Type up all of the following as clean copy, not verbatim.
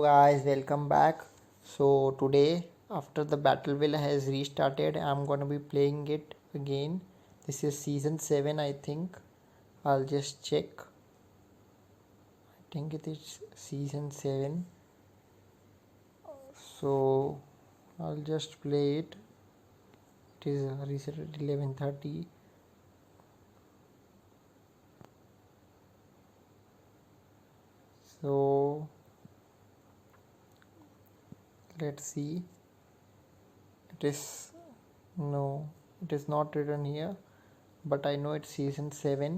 guys, welcome back. So today after the Battleville has restarted, I'm gonna be playing it again. This is season 7, I think. I'll just check. I think it is season 7. So I'll just play it. It is reset at 11:30. So let's see. It is no, it is not written here, but I know it's season 7.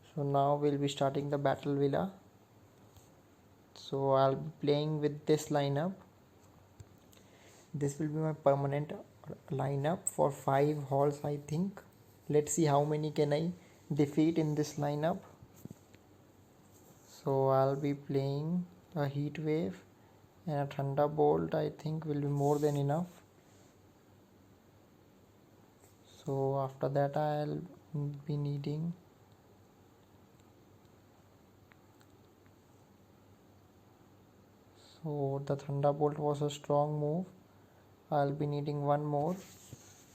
So now we'll be starting the Battle Villa. So I'll be playing with this lineup. This will be my permanent lineup for 5 halls, I think. Let's see how many can I defeat in this lineup. So I'll be playing a heat wave and a thunderbolt. I think will be more than enough. So after that I'll be needing so the thunderbolt was a strong move. I'll be needing one more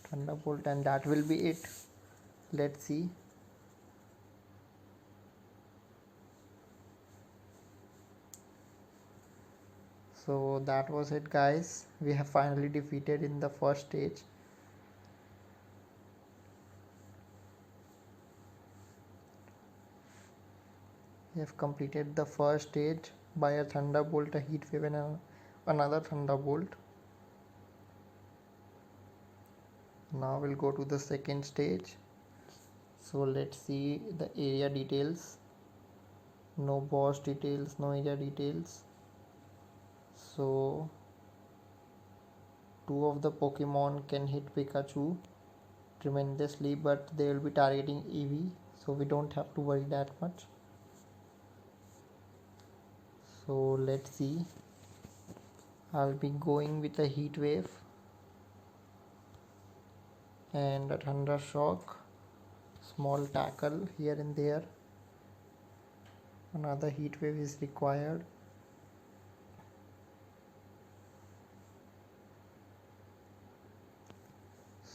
thunderbolt and that will be it. Let's see. So that was it, guys. We have finally defeated in the first stage. We have completed the first stage by a thunderbolt, a heat wave and another thunderbolt. Now we'll go to the second stage. So let's see the area details. No boss details, no area details. So 2 of the Pokemon can hit Pikachu tremendously, but they will be targeting Eevee, so we don't have to worry that much. So let's see. I'll be going with a heat wave and a thunder shock, small tackle here and there. Another heat wave is required.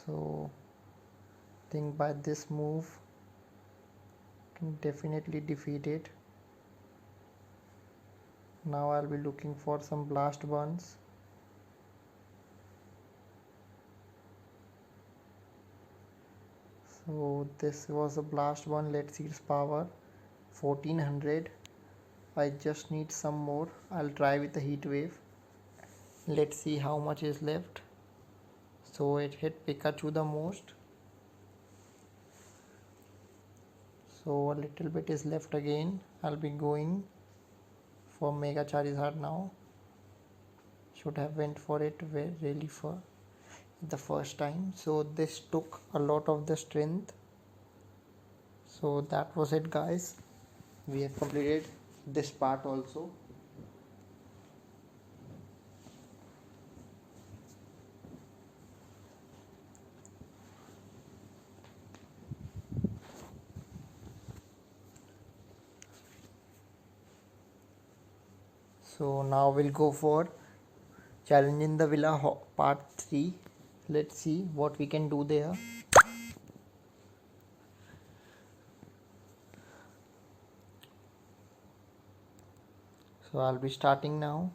So I think by this move can definitely defeat it. Now I'll be looking for some blast burns. So this was a blast burn. Let's see its power. 1400. I just need some more. I'll try with the heat wave. Let's see how much is left. So it hit Pikachu the most. So a little bit is left again. I'll be going for Mega Charizard now. Should have went for it really for the first time. So this took a lot of the strength. So that was it, guys. We have completed this part also. So now we'll go for challenging the villa part 3. Let's see what we can do there. So I'll be starting now.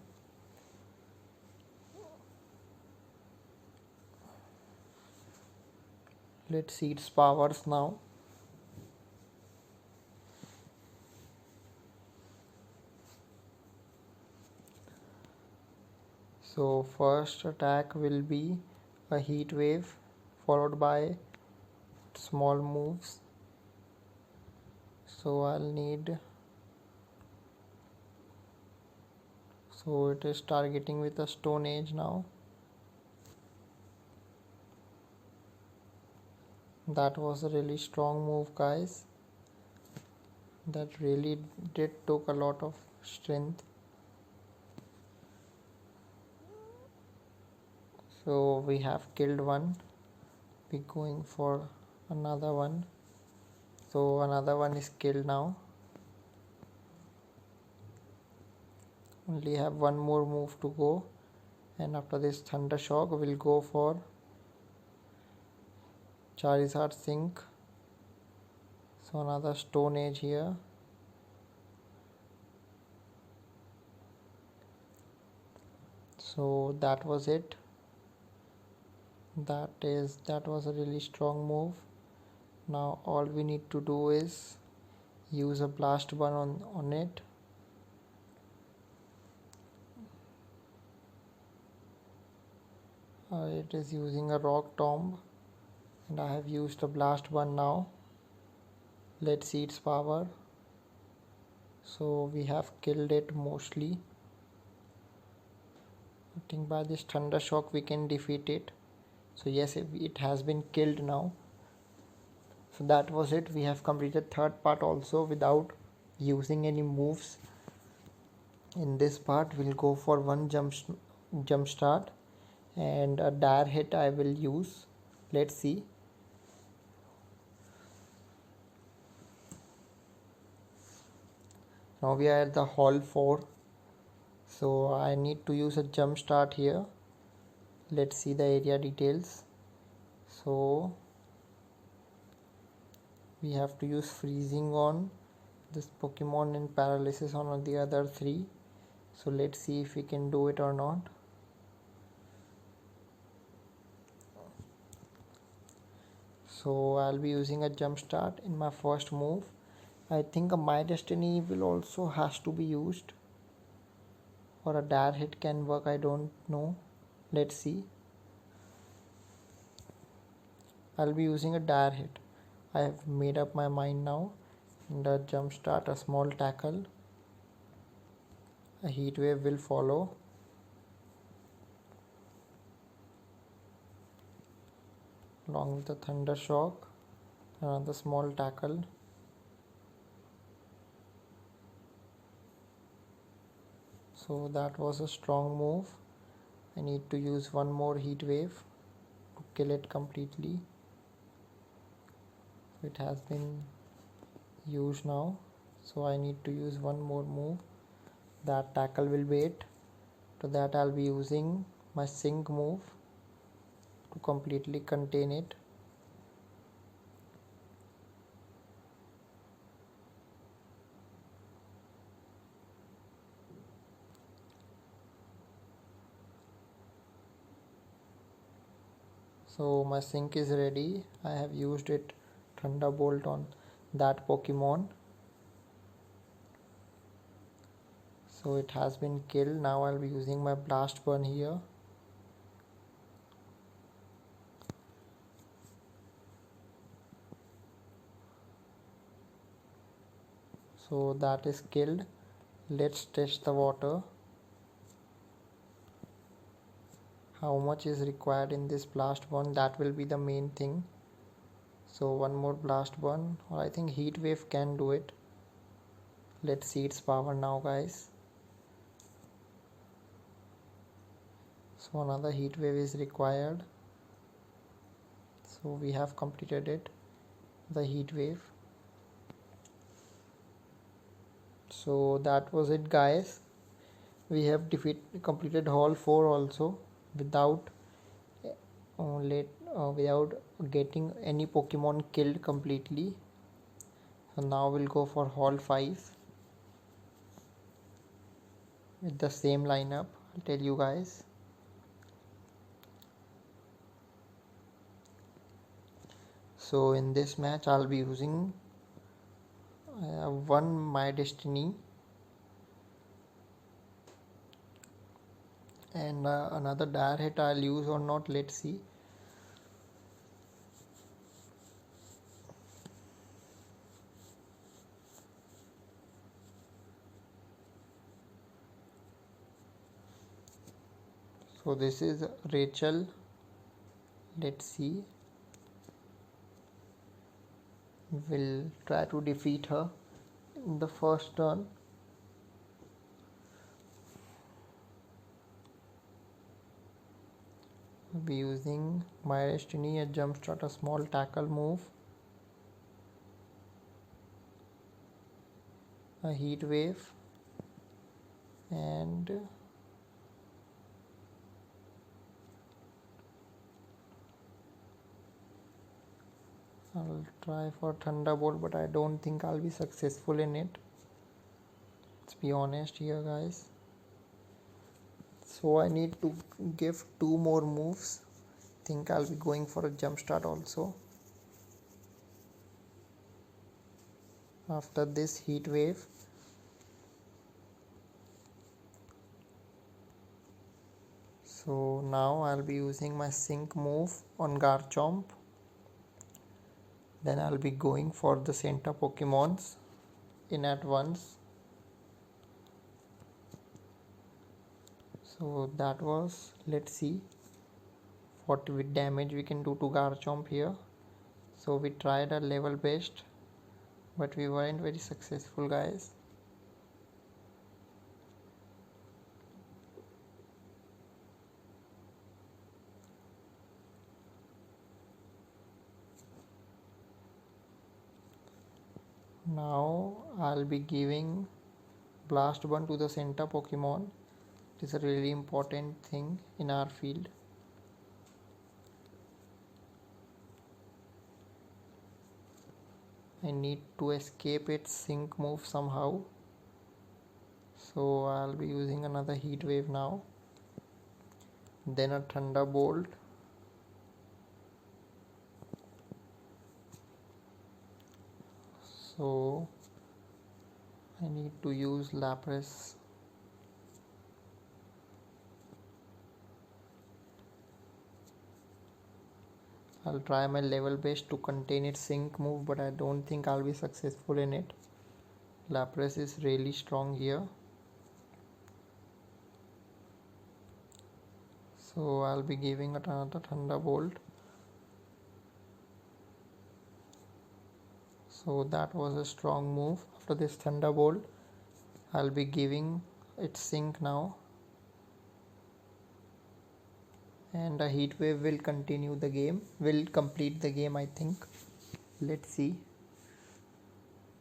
Let's see its powers now. So first attack will be a heat wave followed by small moves. So I'll need, so it is targeting with a Stone Age now. That was a really strong move, guys. That really did took a lot of strength. So we have killed one. Be going for another one. So another one is killed now. Only have one more move to go, and after this Thunder Shock we'll go for Charizard Sink. So another Stone Age here. So that was it. That was a really strong move. Now all we need to do is use a Blast Burn on it. It is using a Rock Tomb, and I have used a Blast Burn now. Let's see its power. So we have killed it mostly. I think by this Thunder Shock we can defeat it. So yes, it has been killed now. So that was it. We have completed third part also without using any moves. In this part we'll go for one jump start, and a dire hit I will use. Let's see. Now we are at the hall 4, so I need to use a jump start here. Let's see the area details. So we have to use freezing on this Pokemon and paralysis on the other 3. So let's see if we can do it or not. So I'll be using a jump start in my first move. I think a My Destiny will also has to be used, or a dire hit can work, I don't know. Let's see. I'll be using a dire hit. I have made up my mind now. In the jump start, a small tackle, a heat wave will follow. Along with the Thunder Shock, another small tackle. So that was a strong move. I need to use one more heat wave to kill it completely. So it has been used now. So I need to use one more move. That tackle will be it. To that I'll be using my Sink move to completely contain it. So my Sink is ready. I have used it Thunderbolt on that Pokemon. So it has been killed. Now I'll be using my Blast Burn here. So that is killed. Let's test the water. How much is required in this Blast Burn? That will be the main thing. So one more Blast Burn, or I think Heat Wave can do it. Let's see its power now, guys. So another Heat Wave is required. So we have completed it, the Heat Wave. So that was it, guys. We have completed Hall 4 also without without getting any Pokemon killed completely. So now we'll go for Hall 5 with the same lineup. I'll tell you guys. So in this match I'll be using one My Destiny and another dire hit I'll use or not, let's see. So this is Rachel. Let's see. We'll try to defeat her in the first turn. We'll be using My Destiny, a jump start, a small tackle move, a heat wave, and I'll try for Thunderbolt, but I don't think I'll be successful in it. Let's be honest here, guys. So I need to give 2 more moves. Think I'll be going for a jump start also. After this heat wave. So now I'll be using my sync move on Garchomp. Then I'll be going for the center Pokemons in at once. So that was, let's see what damage we can do to Garchomp here. So we tried our level best, but we weren't very successful, guys. Now I'll be giving Blast Burn to the center Pokemon. It is a really important thing in our field. I need to escape its sync move somehow. So I'll be using another heat wave now. Then a Thunderbolt. So I need to use Lapras. I'll try my level best to contain its sync move, but I don't think I'll be successful in it. Lapras is really strong here. So I'll be giving it another Thunderbolt. So that was a strong move. After this Thunderbolt, I'll be giving it sync now. And a heat wave will continue the game, will complete the game, I think. Let's see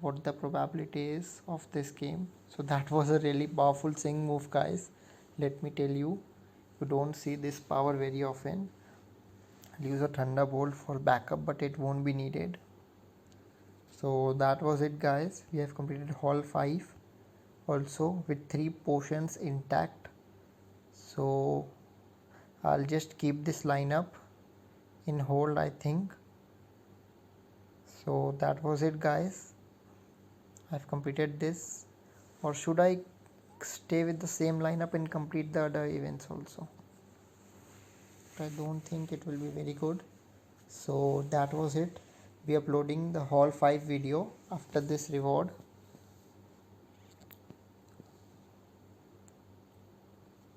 what the probability is of this game. So that was a really powerful sync move, guys. Let me tell you, you don't see this power very often. I'll use a Thunderbolt for backup, but it won't be needed. So that was it, guys. We have completed Hall 5 also with 3 potions intact. So I'll just keep this lineup in hold, I think. So that was it, guys. I've completed this, or should I stay with the same lineup and complete the other events also? But I don't think it will be very good. So that was it. Be uploading the Hall 5 video after this reward.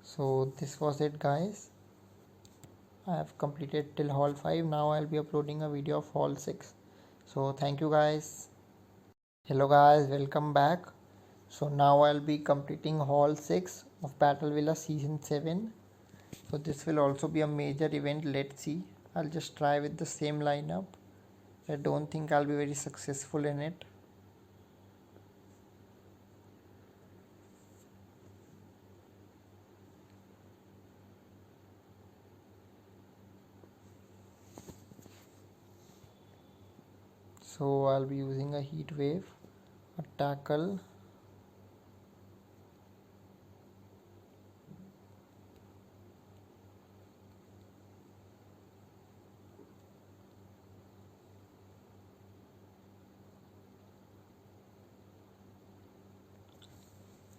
So this was it, guys. I have completed till Hall 5. Now I'll be uploading a video of Hall 6. So thank you, guys. Hello guys, welcome back. So now I'll be completing Hall 6 of Battle Villa Season 7. So this will also be a major event. Let's see. I'll just try with the same lineup. I don't think I'll be very successful in it. So I'll be using a heat wave, a tackle,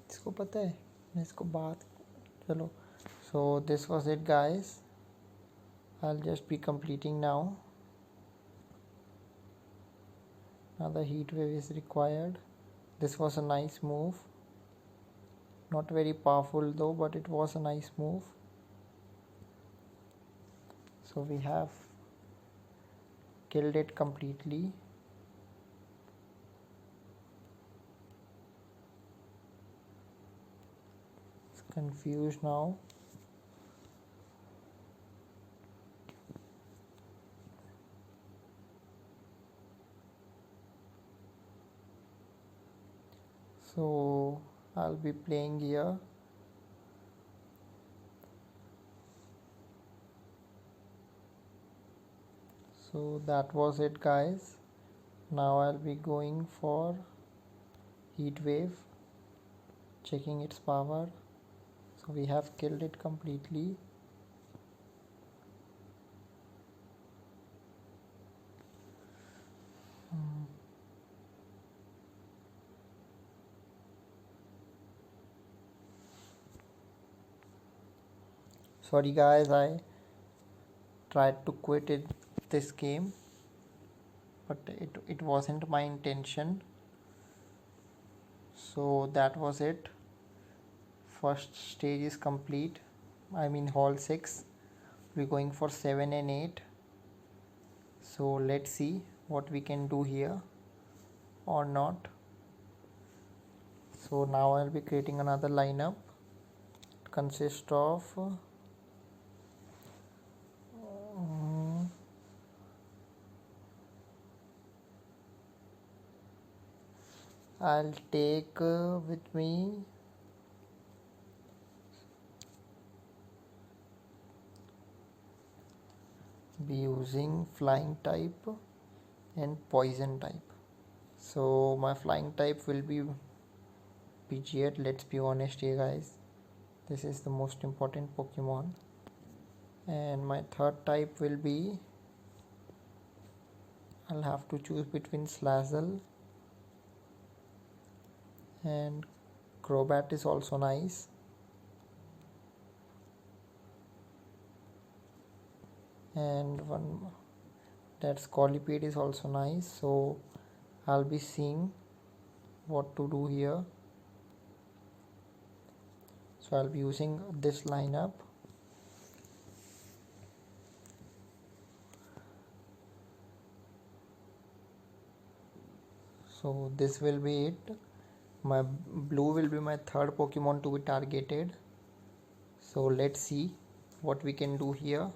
इसको पता है मैं इसको बात चलो. So this was it, guys. I'll just be completing now. Another heat wave is required. This was a nice move. Not very powerful though, but it was a nice move. So we have killed it completely. It's confused now. So I'll be playing here So that was it, guys. Now I'll be going for Heat Wave, checking its power. So we have killed it completely. Sorry guys, I tried to quit this game, but it wasn't my intention. So that was it. First stage is complete. I mean hall 6. We're going for 7 and 8. So let's see what we can do here or not. So now I'll be creating another lineup. It consists of I'll take with me be using flying type and poison type. So my flying type will be Pidgeot. Let's be honest here, guys. This is the most important Pokemon. And my third type will be, I'll have to choose between Slazzle and Crobat is also nice. And one that Scolipede is also nice. So I'll be seeing what to do here. So I'll be using this lineup. So this will be it. My blue will be my third Pokemon to be targeted. So let's see what we can do here.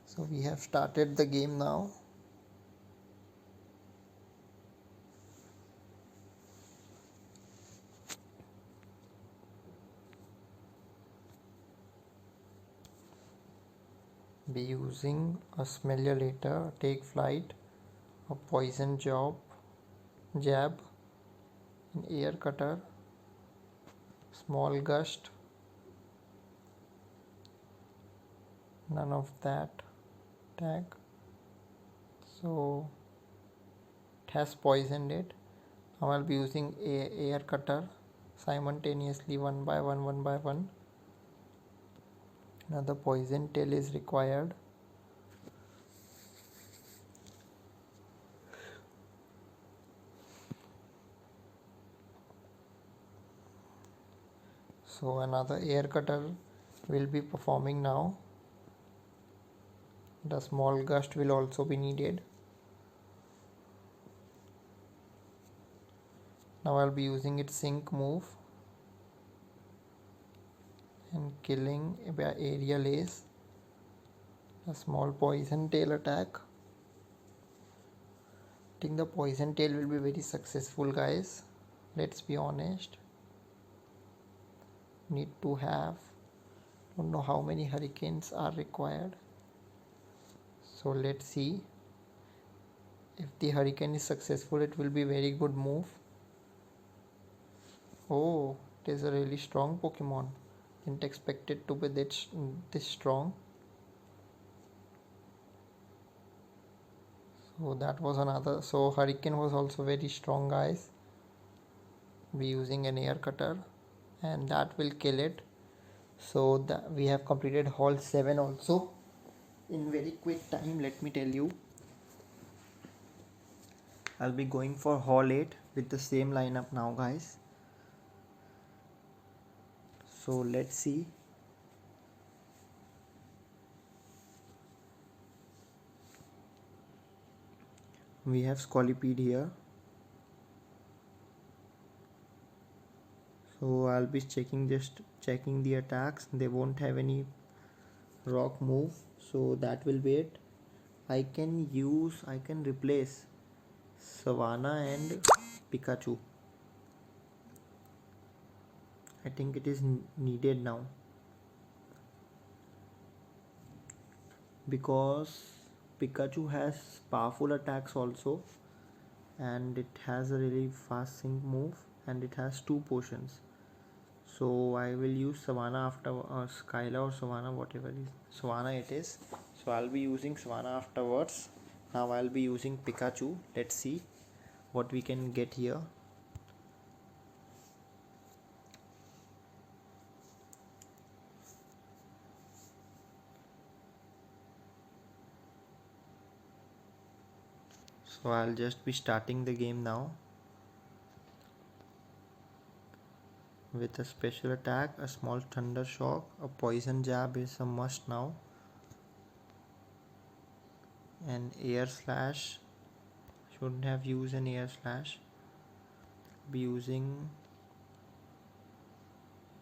So we have started the game now. Be using a Smellulator, Take Flight, a Poison Jab, an Air Cutter, Small Gust, none of that tag. So it has poisoned it. Now I'll be using Air Cutter simultaneously one by one. Another Poison Tail is required. So another Air Cutter will be performing now. The Small Gust will also be needed. Now I'll be using its Sync move and killing by Aerial Ace. A small Poison Tail attack. I think the Poison Tail will be very successful, guys. Let's be honest. Need to have, don't know how many Hurricanes are required. So let's see. If the Hurricane is successful, it will be very good move. Oh, it is a really strong Pokemon. Didn't expect it to be this strong. So that was another. So Hurricane was also very strong, guys. Be using an Air Cutter and that will kill it. So that we have completed hall 7 also in very quick time. Let me tell you, I'll be going for hall 8 with the same lineup now, guys. So let's see. We have Scolipede here. So I'll be checking the attacks. They won't have any rock move, so that will be it. I can replace Savannah and Pikachu. I think it is needed now, because Pikachu has powerful attacks also, and it has a really fast sync move, and it has two potions. So I will use Savannah after, or Skyla or Savannah, whatever is Savannah it is. So I'll be using Savannah afterwards. Now I'll be using Pikachu. Let's see what we can get here. So I'll just be starting the game now with a special attack, a small thunder shock, a poison jab is a must now, an air slash. Shouldn't have used an air slash. Be using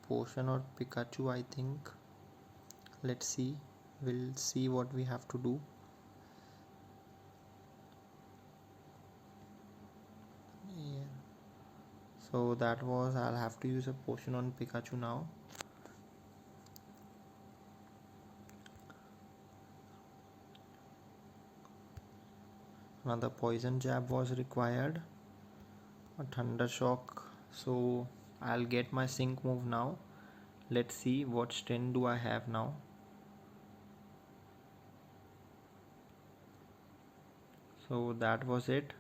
potion or Pikachu, I think. Let's see. We'll see what we have to do. Yeah. So that was, I'll have to use a potion on Pikachu now. Another poison jab was required, a thunder shock. So I'll get my sync move now. Let's see what strength do I have now. So that was it.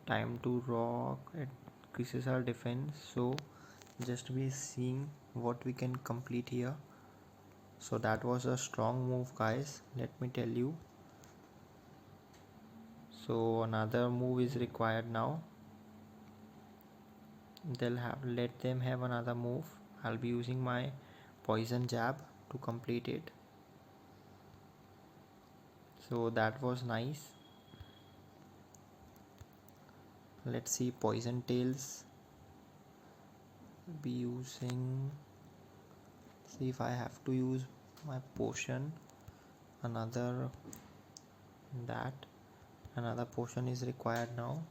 Time to rock. It increases our defense. So just be seeing what we can complete here. So that was a strong move, guys, let me tell you. So another move is required now. Let them have another move. I'll be using my poison jab to complete it. So that was nice. Let's see, poison tails. Be using, see if I have to use my potion. Another potion is required now,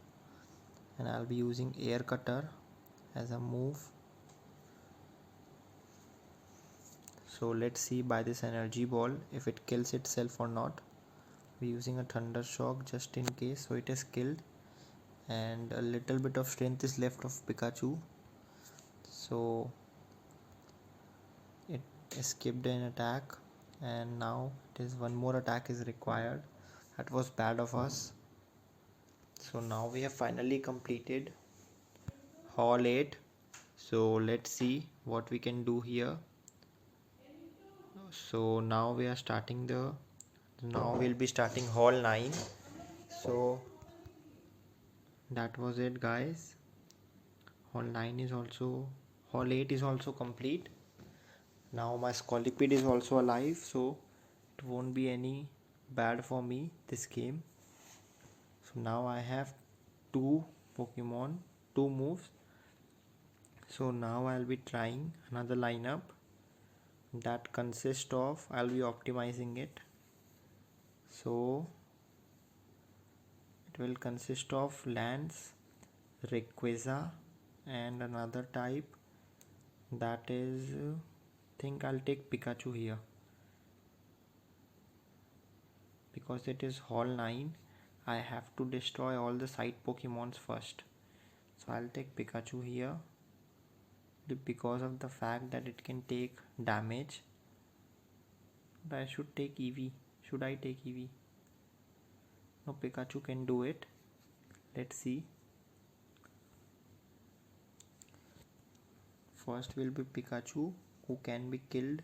and I'll be using air cutter as a move. So let's see by this energy ball if it kills itself or not. We're using a thunder shock just in case. So it is killed, and a little bit of strength is left of Pikachu. So it escaped an attack, and now it is one more attack is required. That was bad of us. So now we have finally completed Hall 8. So let's see what we can do here. So now we'll be starting Hall 9. So that was it, guys. Hall 8 is also complete. Now my Scolipede is also alive, so it won't be any bad for me this game. So now I have two Pokemon, two moves. So now I'll be trying another lineup that consists of, I'll be optimizing it. So it will consist of Lance, Rayquaza, and another type, that is, think I'll take Pikachu here, because it is Hall 9. I have to destroy all the side Pokemons first. So I'll take Pikachu here because of the fact that it can take damage. But I should take Eevee. Should I take Eevee? No, Pikachu can do it. Let's see. First will be Pikachu, who can be killed.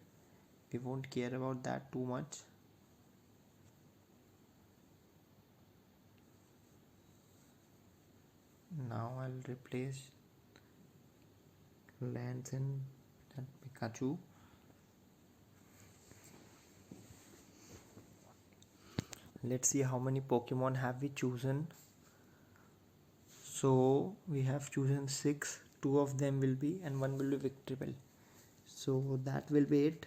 We won't care about that too much. Now I'll replace Lance and Pikachu. Let's see how many Pokemon have we chosen. So we have chosen 6. 2 of them will be, and 1 will be Victreebel. So that will be it.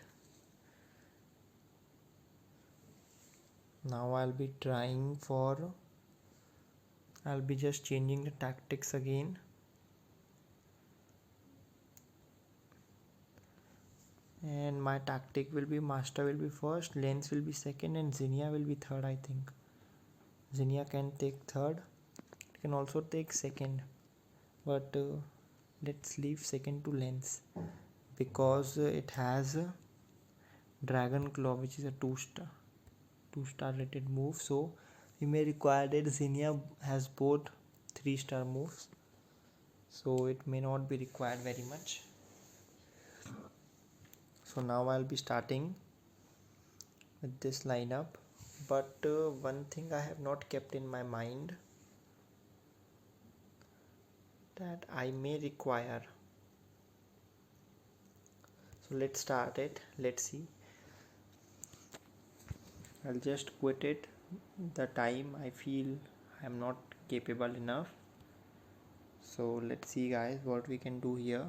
Now I'll be just changing the tactics again. And my tactic will be Master will be first, Lens will be second, and Zinnia will be third, I think. Zinnia can take third, it can also take second, but let's leave second to Lens because it has Dragon Claw, which is a 2-star rated move. So we may require that. Zinnia has both 3-star moves, so it may not be required very much. So now I'll be starting with this lineup, but one thing I have not kept in my mind that I may require. So let's start it. Let's see. I'll just quit it the time I feel I'm not capable enough. So let's see guys what we can do here.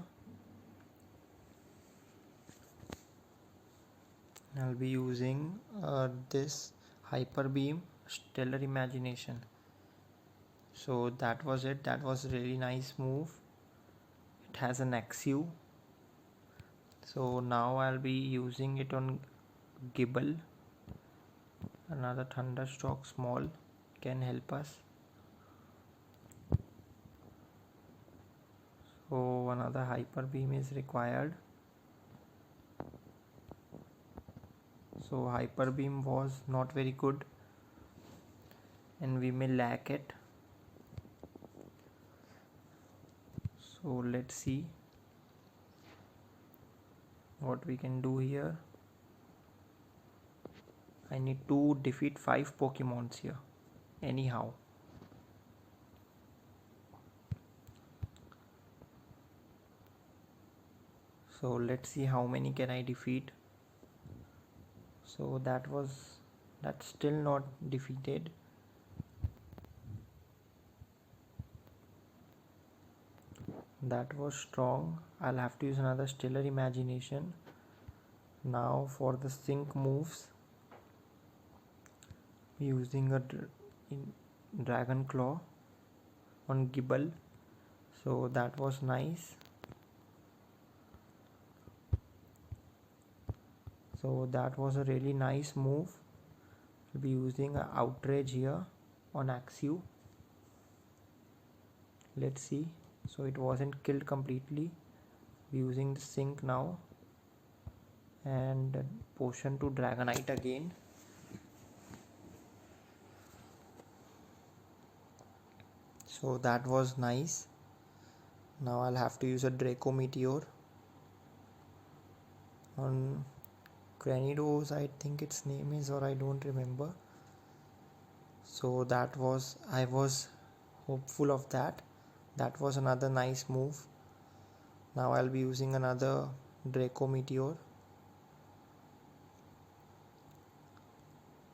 I'll be using this Hyper Beam Stellar Imagination. So that was it. That was a really nice move. It has an Axew. So now I'll be using it on Gible. Another Thunderstroke small can help us. So another Hyper Beam is required. So Hyper Beam was not very good and we may lack it. So let's see what we can do here. I need to defeat 5 Pokemons here anyhow. So let's see how many can I defeat. So that's still not defeated. That was strong. I'll have to use another Stellar Imagination. Now for the sync moves, using a Dragon Claw on Gible. So that was nice. So that was a really nice move. We'll be using an Outrage here on Axew. Let's see. So it wasn't killed completely. Using the sync now and potion to Dragonite again. So that was nice. Now I'll have to use a Draco Meteor on Cranidos, I think its name is, or I don't remember. So that was, I was hopeful of that. That was another nice move. Now I'll be using another Draco Meteor.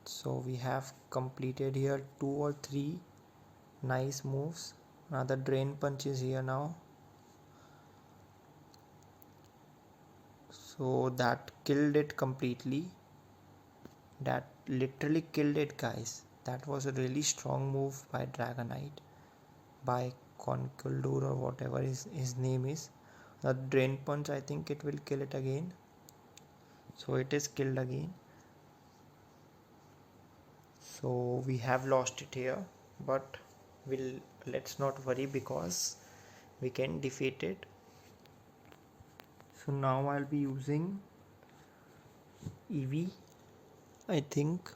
So we have completed here 2 or 3 nice moves. Another Drain Punch is here now. So that killed it completely. That literally killed it, guys. That was a really strong move by Dragonite, by Conkeldurr or whatever his name is. The Drain Punch, I think it will kill it again. So it is killed again. So we have lost it here, but let's not worry because we can defeat it. So now I'll be using Eevee, I think.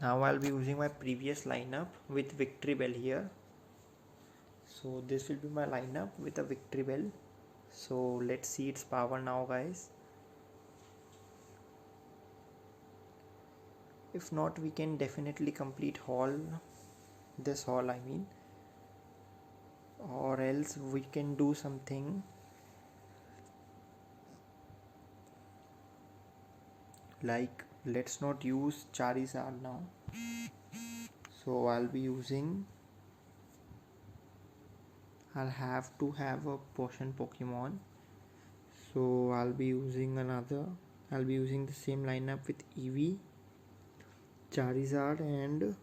Now I'll be using my previous lineup with Victreebel here. So this will be my lineup with a Victreebel. So let's see its power now, guys. If not, we can definitely complete this haul, I mean, or else we can do something like, let's not use Charizard now. So I'll have to have a potion Pokemon. So I'll be using the same lineup with Eevee, Charizard, and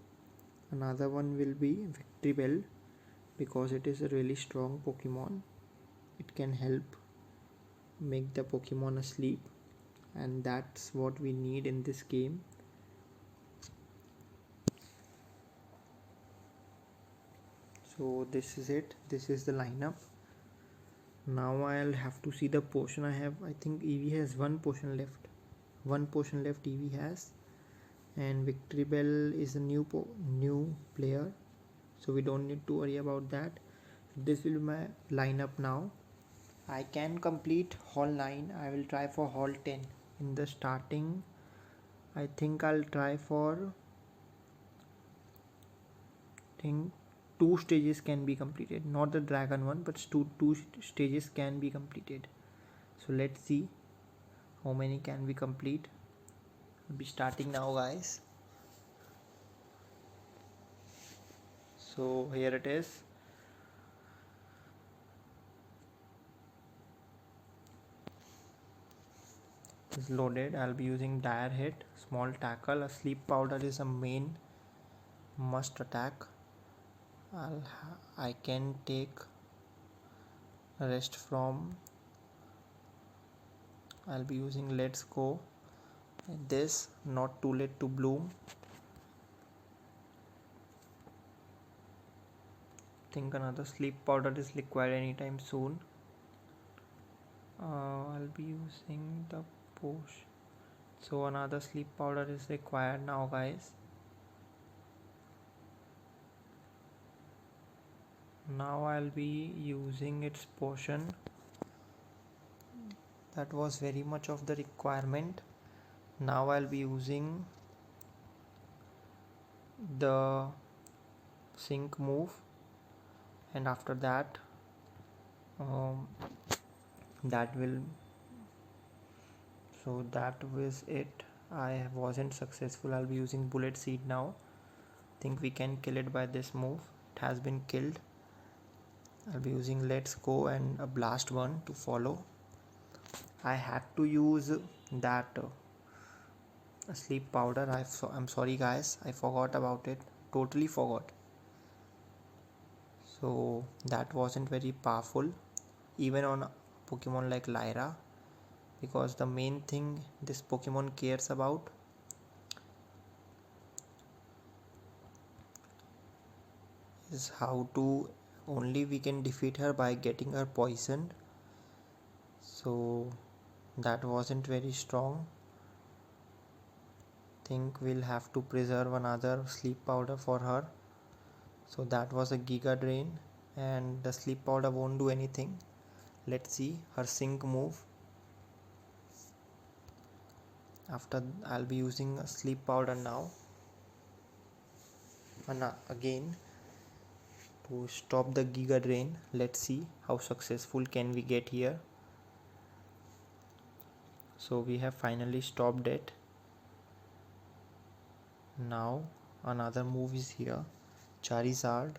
another one will be Victreebel because it is a really strong Pokemon. it can help make the Pokemon asleep, and that's what we need in this game. So this is it, this is the lineup. Now I'll have to see the potion I have. I think Eevee has one potion left. One potion left Eevee has, and Victory Bell is a new player, so we don't need to worry about that. This will be my lineup now. I can complete Hall 9. I will try for Hall 10. In the starting, I think I'll try for, think 2 stages can be completed, not the dragon one, but two stages can be completed. So let's see how many can we complete. I'll be starting now, guys. So here it is. Is loaded. I'll be using Dire Hit, Small Tackle. A Sleep Powder is a main must attack. I can take rest from. I'll be using Let's Go. This, Not Too Late to Bloom. Think another sleep powder is required anytime soon. I'll be using the push. So another sleep powder is required now, guys. Now I'll be using its potion. That was very much of the requirement. Now I'll be using the sync move, and after that that was it. I wasn't successful. I'll be using Bullet Seed now. Think we can kill it by this move. It has been killed. I'll be using Let's Go and a Blast one to follow. I had to use that sleep powder. I'm sorry, guys, I forgot about it. Totally forgot. So that wasn't very powerful even on Pokemon like Lyra, because the main thing this Pokemon cares about is how to only we can defeat her by getting her poisoned. So that wasn't very strong. Think we'll have to preserve another sleep powder for her. So that was a Giga Drain, and the sleep powder won't do anything. Let's see her sync move. After I'll be using a sleep powder now, and again to stop the Giga Drain. Let's see how successful can we get here. So we have finally stopped it. Now another move is here, Charizard.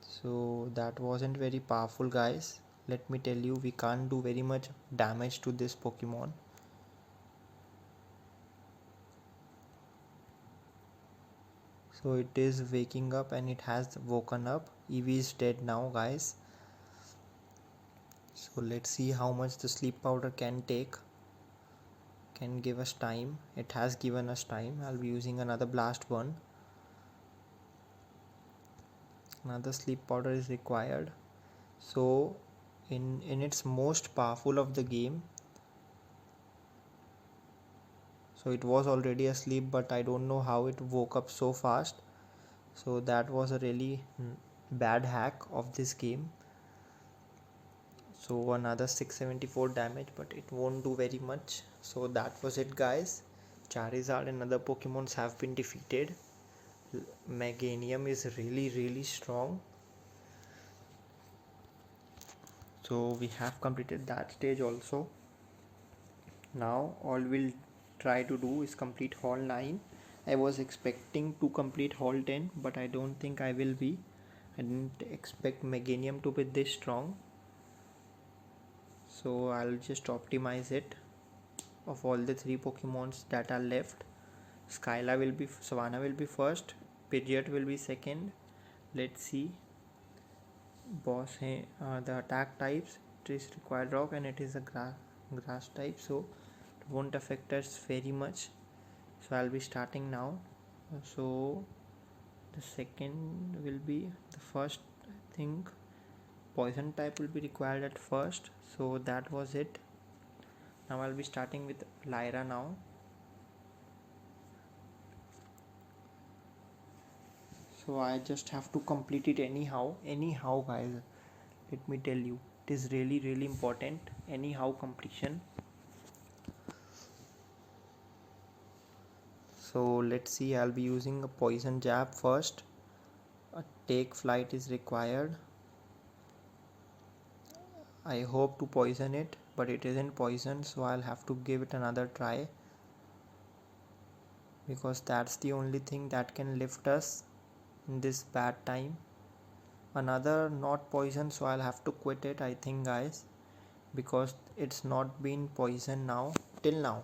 So that wasn't very powerful, guys. Let me tell you, we can't do very much damage to this Pokemon. So it is waking up, and it has woken up. Eevee is dead now, guys. So let's see how much the sleep powder can take. Can give us time. It has given us time. I'll be using another Blast one. Another sleep powder is required. So in its most powerful of the game, so it was already asleep, but I don't know how it woke up so fast. So that was a really bad hack of this game. So another 674 damage, but it won't do very much. So that was it, guys. Charizard and other Pokemons have been defeated. Meganium is really strong. So we have completed that stage also. Now all we'll try to do is complete Hall 9. I was expecting to complete Hall 10, but I don't think I will be. I didn't expect Meganium to be this strong. So I'll just optimize it. Of all the 3 Pokemons that are left, Savannah will be first, Pidgeot will be second. Let's see. boss the attack types, it is required rock and it is a grass type, so it won't affect us very much. So I'll be starting now. So the second will be the first, I think poison type will be required at first, so that was it. Now I'll be starting with Lyra now. So I just have to complete it anyhow guys, let me tell you, it is really important, anyhow completion. So let's see, I'll be using a poison jab first. A take flight is required. I hope to poison it, but it isn't poison, so I'll have to give it another try, because that's the only thing that can lift us in this bad time. Another not poison, so I'll have to quit it, I think guys, because it's not been poison now till now,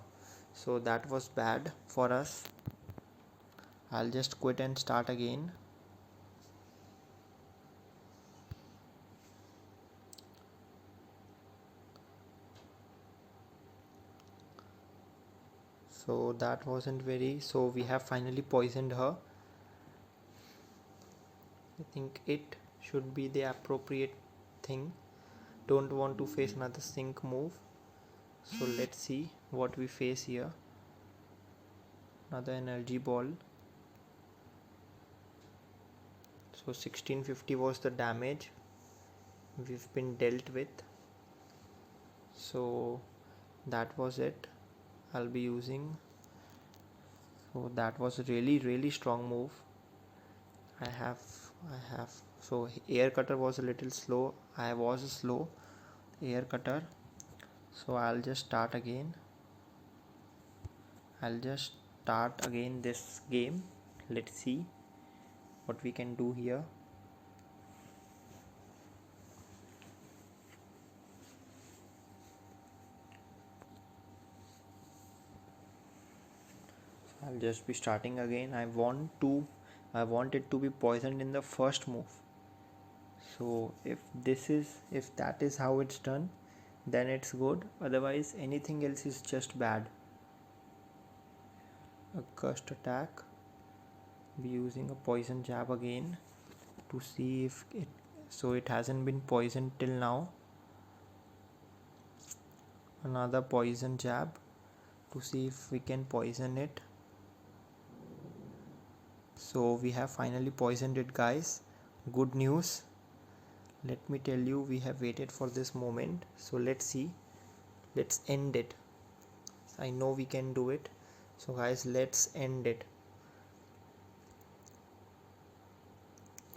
so that was bad for us. I'll just quit and start again. So that wasn't very, so we have finally poisoned her. I think it should be the appropriate thing. Don't want to face another sync move. So let's see what we face here. Another energy ball. So 1650 was the damage we've been dealt with. So that was it. I'll be using. So that was a really strong move. I have. So air cutter was a little slow. I was slow air cutter. So I'll just start again. This game. Let's see what we can do here. I'll just be starting again. I want it to be poisoned in the first move. So if that is how it's done, then it's good. Otherwise anything else is just bad. A gust attack. Be using a poison jab again to see if it, so it hasn't been poisoned till now. Another poison jab to see if we can poison it. So we have finally poisoned it guys. Good news. Let me tell you, we have waited for this moment. So let's see. Let's end it. I know we can do it. So guys, let's end it.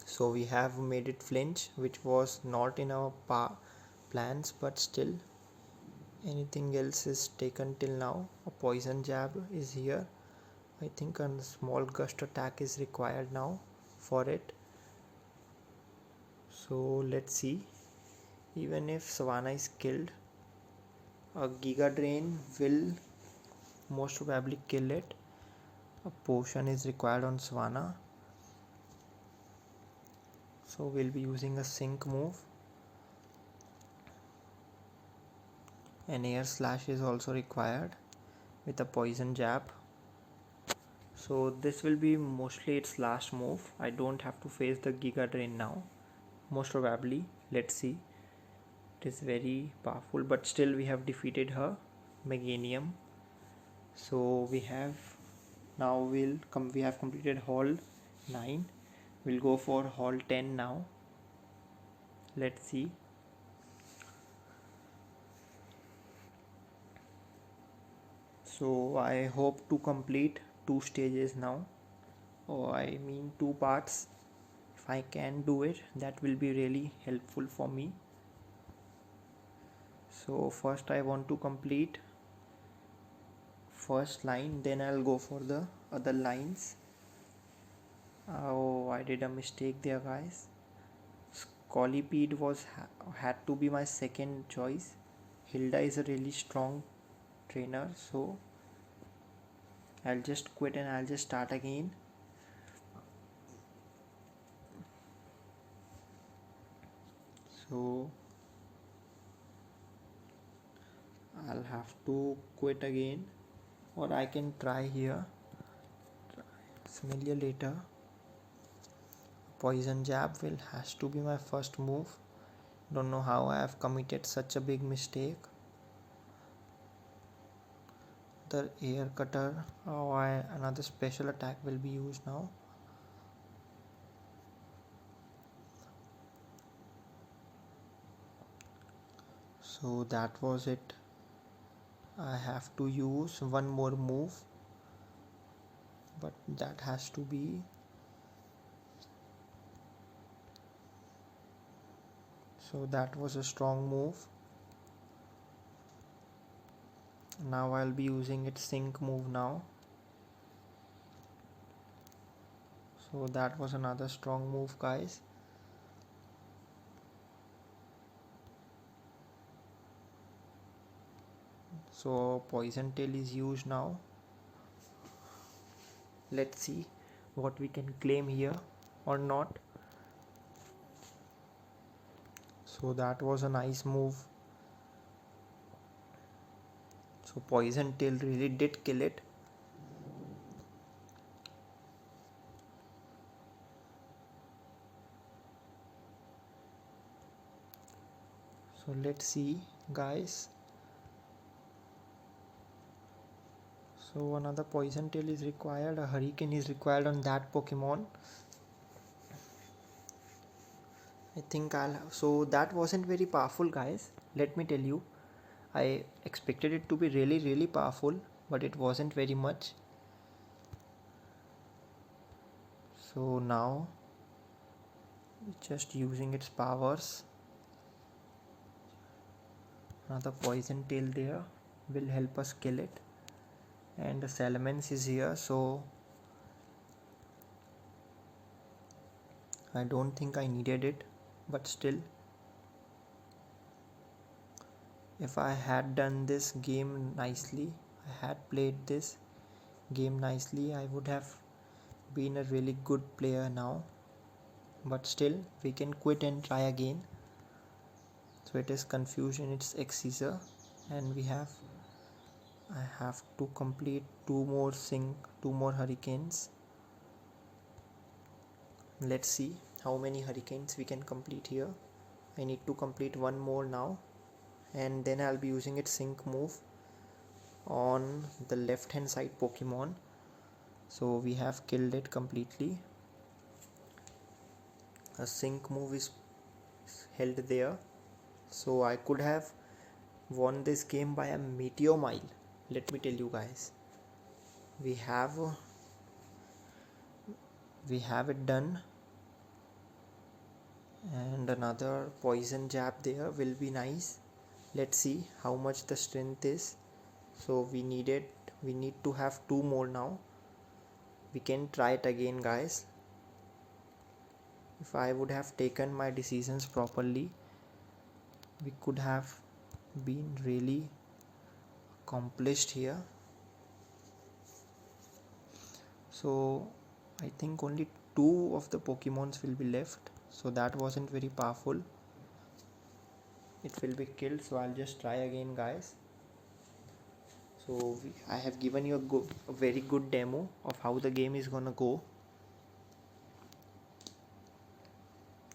So we have made it flinch, which was not in our plans, but still anything else is taken till now. A poison jab is here. I think a small gust attack is required now for it. So let's see. Even if Savannah is killed, a Giga Drain will most probably kill it. A potion is required on Savannah. So we'll be using a sync move. An air slash is also required with a poison jab. So this will be mostly its last move. I don't have to face the Giga Drain now, most probably. Let's see. It is very powerful, but still we have defeated her, Meganium. So we have completed hall 9. We'll go for hall 10 now. Let's see. So I hope to complete 2 stages now, or I mean 2 parts. If I can do it, that will be really helpful for me. So first I want to complete first line, then I'll go for the other lines. Oh, I did a mistake there guys. Scolipede had to be my second choice. Hilda is a really strong trainer, so I'll just quit and I'll just start again. So I'll have to quit again, or I can try here. Familiar later. Poison jab has to be my first move. Don't know how I have committed such a big mistake. The air cutter. Oh, another special attack will be used now. So that was it. I have to use one more move, but that has to be. So that was a strong move. Now I'll be using its sync move now. So that was another strong move, guys. So poison tail is used now. Let's see what we can claim here or not. So that was a nice move. So poison tail really did kill it. So let's see, guys. So another poison tail is required. A hurricane is required on that Pokemon. I think so that wasn't very powerful, guys. Let me tell you, I expected it to be really powerful, but it wasn't very much. So now just using its powers. Another poison tail there will help us kill it, and the Salamence is here, so I don't think I needed it, but still, if I had done this game nicely, I had played this game nicely, I would have been a really good player now. But still, we can quit and try again. So it is confusion, it's X Caesar, and I have to complete two more hurricanes. Let's see how many hurricanes we can complete here. I need to complete one more now, and then I'll be using its sync move on the left hand side Pokemon. So we have killed it completely. A sync move is held there, so I could have won this game by a meteor mile. Let me tell you guys, we have it done, and another poison jab there will be nice. Let's see how much the strength is. So we need to have two more now. We can try it again, guys. If I would have taken my decisions properly, we could have been really accomplished here. So I think only two of the Pokemons will be left, so that wasn't very powerful. It will be killed, so I'll just try again, guys. So I have given you a very good demo of how the game is gonna go.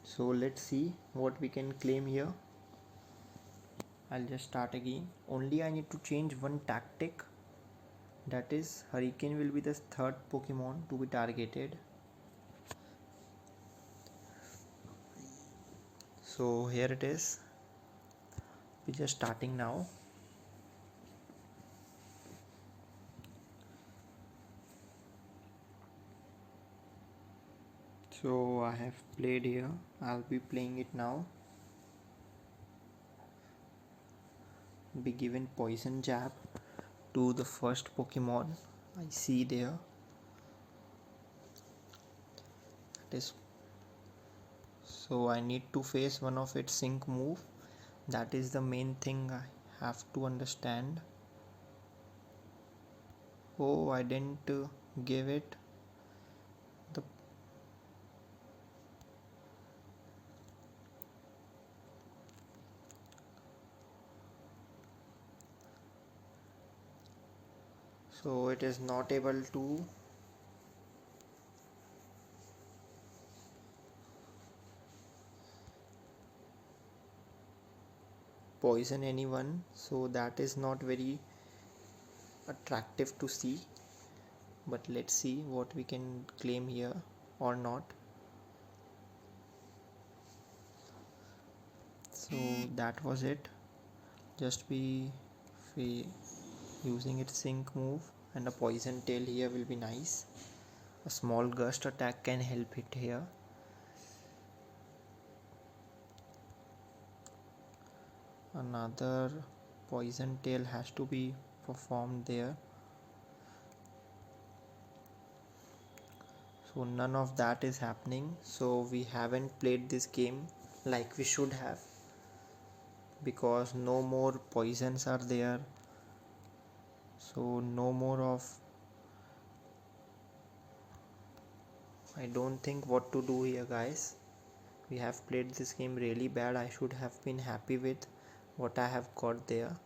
So let's see what we can claim here. I'll just start again. Only I need to change one tactic, that is Hurricane will be the third Pokemon to be targeted. So here it is. We're just starting now. So I have played here. I'll be playing it now. Be given poison jab to the first Pokemon I see there. That is, so I need to face one of its sync move. That is the main thing I have to understand. Oh, I didn't give it the So it is not able to poison anyone, so that is not very attractive to see. But let's see what we can claim here or not. So that was it. Just be using its sync move, and a poison tail here will be nice. A small gust attack can help it here. Another poison tail has to be performed there. So none of that is happening, so we haven't played this game like we should have, because no more poisons are there. So no more of, I don't think what to do here, guys. We have played this game really bad. I should have been happy with what I have got there.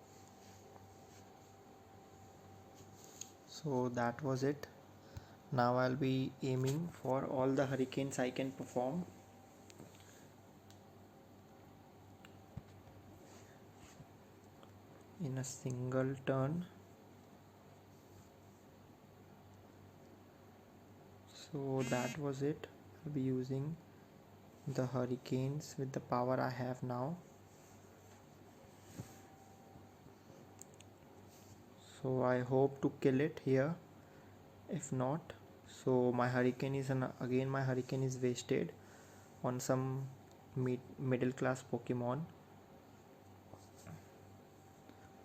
So that was it. Now I'll be aiming for all the hurricanes I can perform. In a single turn. So that was it. I'll be using the hurricanes with the power I have now. So I hope to kill it here. If not, so my hurricane is again my hurricane is wasted on some middle class Pokemon.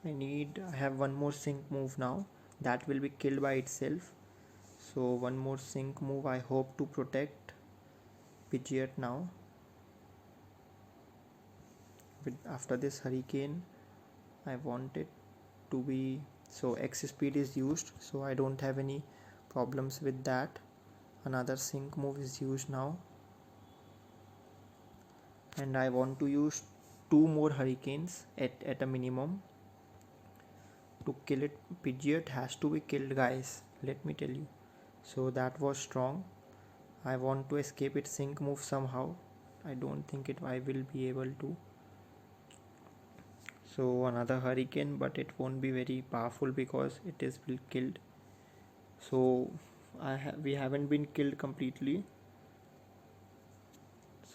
I have one more sync move now that will be killed by itself. So one more sync move. I hope to protect Pidgeot now. After this hurricane, I want it to be, so X speed is used, so I don't have any problems with that. Another sync move is used now, and I want to use 2 more hurricanes at a minimum to kill it. Pidgeot has to be killed, guys, let me tell you. So that was strong. I want to escape its sync move somehow. I don't think I will be able to. So another hurricane, but it won't be very powerful because it is killed. So we haven't been killed completely.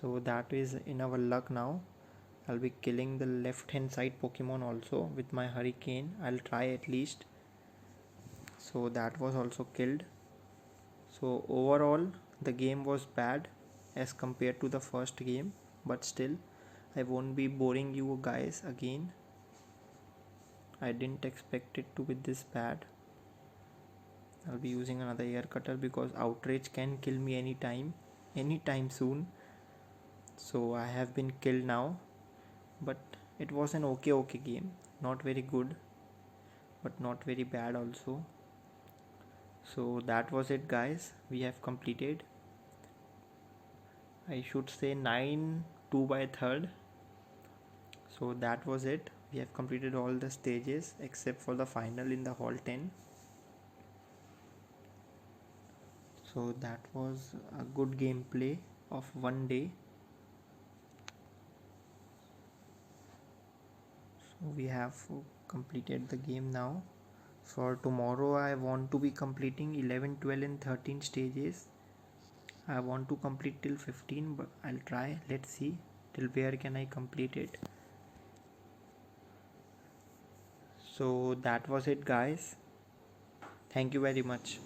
So that is in our luck now. I'll be killing the left hand side Pokemon also with my hurricane. I'll try at least. So that was also killed. So overall the game was bad as compared to the first game, but still I won't be boring you guys again. I didn't expect it to be this bad. I'll be using another air cutter because outrage can kill me anytime soon. So I have been killed now, but it was an okay game. Not very good, but not very bad also. So that was it, guys. We have completed, I should say, 9 2 by 3rd. So that was it. We have completed all the stages except for the final in the hall 10. So that was a good gameplay of one day. So we have completed the game now. For tomorrow I want to be completing 11, 12 and 13 stages. I want to complete till 15, but I'll try. Let's see till where can I complete it. So that was it, guys. Thank you very much.